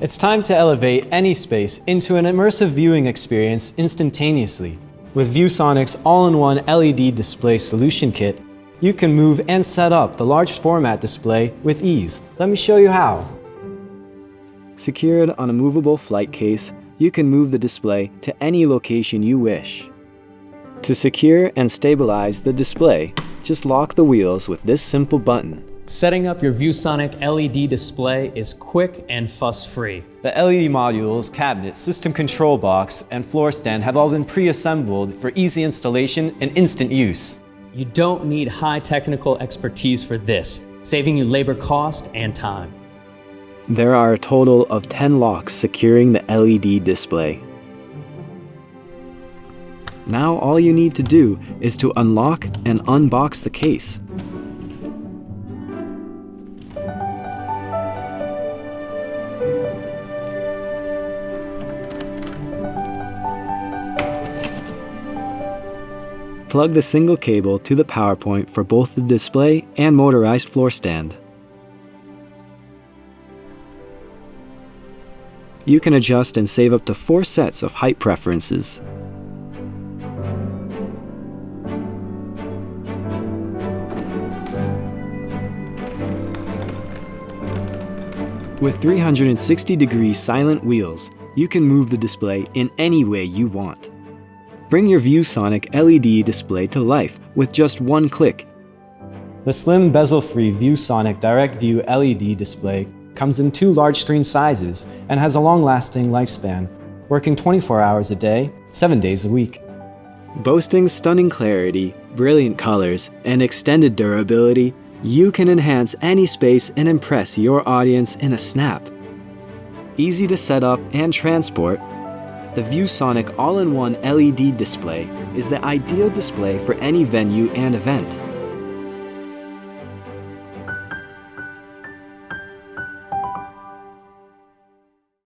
It's time to elevate any space into an immersive viewing experience instantaneously. With ViewSonic's all-in-one LED display solution kit, you can move and set up the large format display with ease. Let me show you how. Secured on a movable flight case, you can move the display to any location you wish. To secure and stabilize the display, just lock the wheels with this simple button. Setting up your ViewSonic LED display is quick and fuss-free. The LED modules, cabinet, system control box, and floor stand have all been pre-assembled for easy installation and instant use. You don't need high technical expertise for this, saving you labor cost and time. There are a total of 10 locks securing the LED display. Now all you need to do is to unlock and unbox the case. Plug the single cable to the power point for both the display and motorized floor stand. You can adjust and save up to 4 sets of height preferences. With 360-degree silent wheels, you can move the display in any way you want. Bring your ViewSonic LED display to life with just one click. The slim bezel-free ViewSonic Direct View LED display comes in 2 large screen sizes and has a long-lasting lifespan, working 24 hours a day, 7 days a week. Boasting stunning clarity, brilliant colors, and extended durability, you can enhance any space and impress your audience in a snap. Easy to set up and transport, the ViewSonic all-in-one LED display is the ideal display for any venue and event.